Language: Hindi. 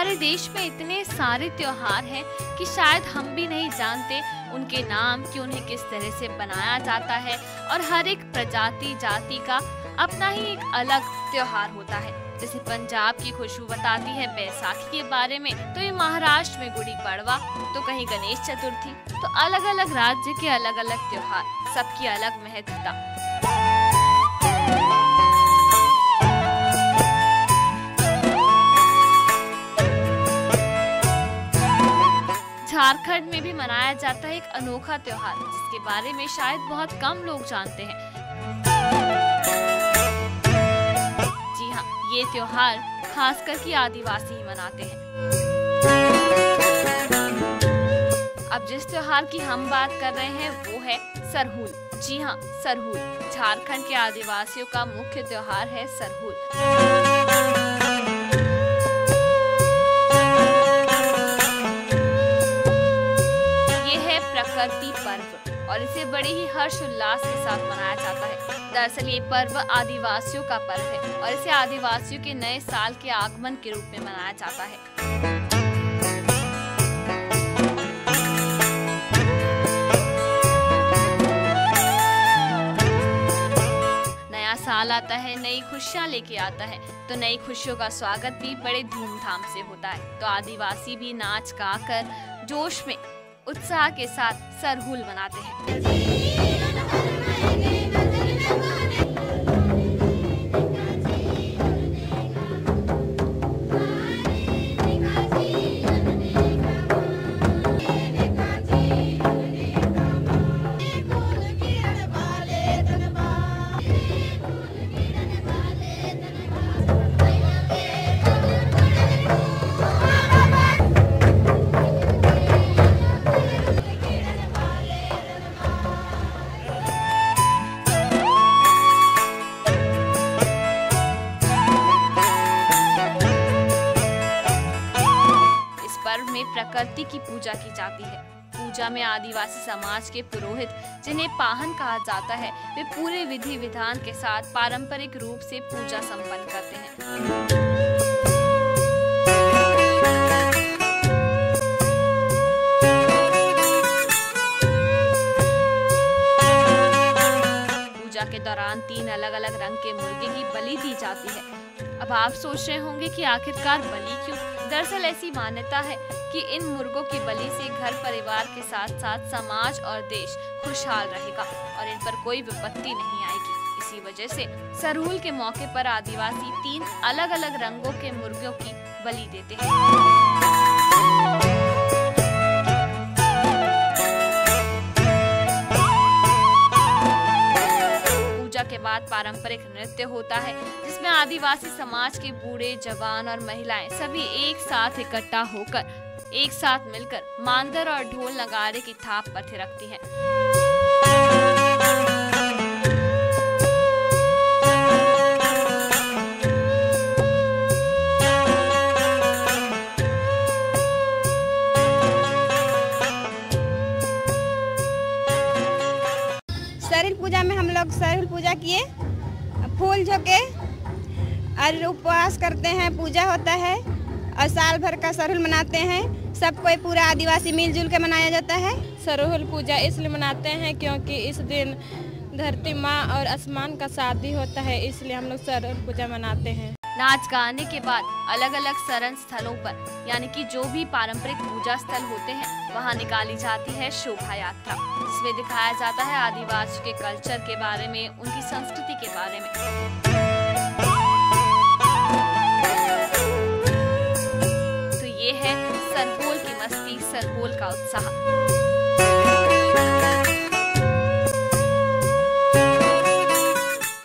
हमारे देश में इतने सारे त्योहार हैं कि शायद हम भी नहीं जानते उनके नाम कि उन्हें किस तरह से बनाया जाता है। और हर एक प्रजाति जाति का अपना ही एक अलग त्योहार होता है। जैसे पंजाब की खुशबू बताती है बैसाखी के बारे में, तो ये महाराष्ट्र में गुड़ी पड़वा, तो कहीं गणेश चतुर्थी। तो अलग अलग राज्य के अलग अलग त्योहार, सबकी अलग महत्वता। झारखंड में भी मनाया जाता है एक अनोखा त्योहार, जिसके बारे में शायद बहुत कम लोग जानते हैं। जी हाँ, ये त्योहार खासकर कि आदिवासी ही मनाते हैं। अब जिस त्योहार की हम बात कर रहे हैं वो है सरहुल। जी हाँ, सरहुल झारखंड के आदिवासियों का मुख्य त्योहार है सरहुल। प्रकृति पर्व और इसे बड़े ही हर्ष उल्लास के साथ मनाया जाता है। दरअसल ये पर्व आदिवासियों का पर्व है और इसे आदिवासियों के नए साल के आगमन के रूप में मनाया जाता है। नया साल आता है, नई खुशियाँ लेके आता है, तो नई खुशियों का स्वागत भी बड़े धूमधाम से होता है। तो आदिवासी भी नाच गा कर जोश में उत्साह के साथ सरहुल मनाते हैं। में प्रकृति की पूजा की जाती है। पूजा में आदिवासी समाज के पुरोहित, जिन्हें पाहन कहा जाता है, वे पूरे विधि विधान के साथ पारंपरिक रूप से पूजा संपन्न करते हैं। पूजा के दौरान 3 अलग अलग रंग के मुर्गे की बलि दी जाती है। अब आप सोच रहे होंगे कि आखिरकार बलि क्यों? दरअसल ऐसी मान्यता है कि इन मुर्गों की बलि से घर परिवार के साथ साथ समाज और देश खुशहाल रहेगा और इन पर कोई विपत्ति नहीं आएगी। इसी वजह से सरहुल के मौके पर आदिवासी 3 अलग अलग रंगों के मुर्गों की बलि देते हैं। के बाद पारंपरिक नृत्य होता है, जिसमें आदिवासी समाज के बूढ़े, जवान और महिलाएं सभी एक साथ इकट्ठा होकर एक साथ मिलकर मांदर और ढोल नगाड़े की थाप पर थिरकती हैं। सरहुल पूजा में हम लोग सरहुल पूजा किए, फूल झोंके और उपवास करते हैं, पूजा होता है और साल भर का सरहुल मनाते हैं। सब कोई पूरा आदिवासी मिलजुल के मनाया जाता है। सरहुल पूजा इसलिए मनाते हैं क्योंकि इस दिन धरती माँ और आसमान का शादी होता है, इसलिए हम लोग सरहुल पूजा मनाते हैं। नाच गाने के बाद अलग अलग शरण स्थलों पर, यानी कि जो भी पारंपरिक पूजा स्थल होते हैं, वहां निकाली जाती है शोभा यात्रा, जिसमें दिखाया जाता है आदिवासियों के कल्चर के बारे में, उनकी संस्कृति के बारे में। तो ये है सरहुल की मस्ती, सरहुल का उत्साह।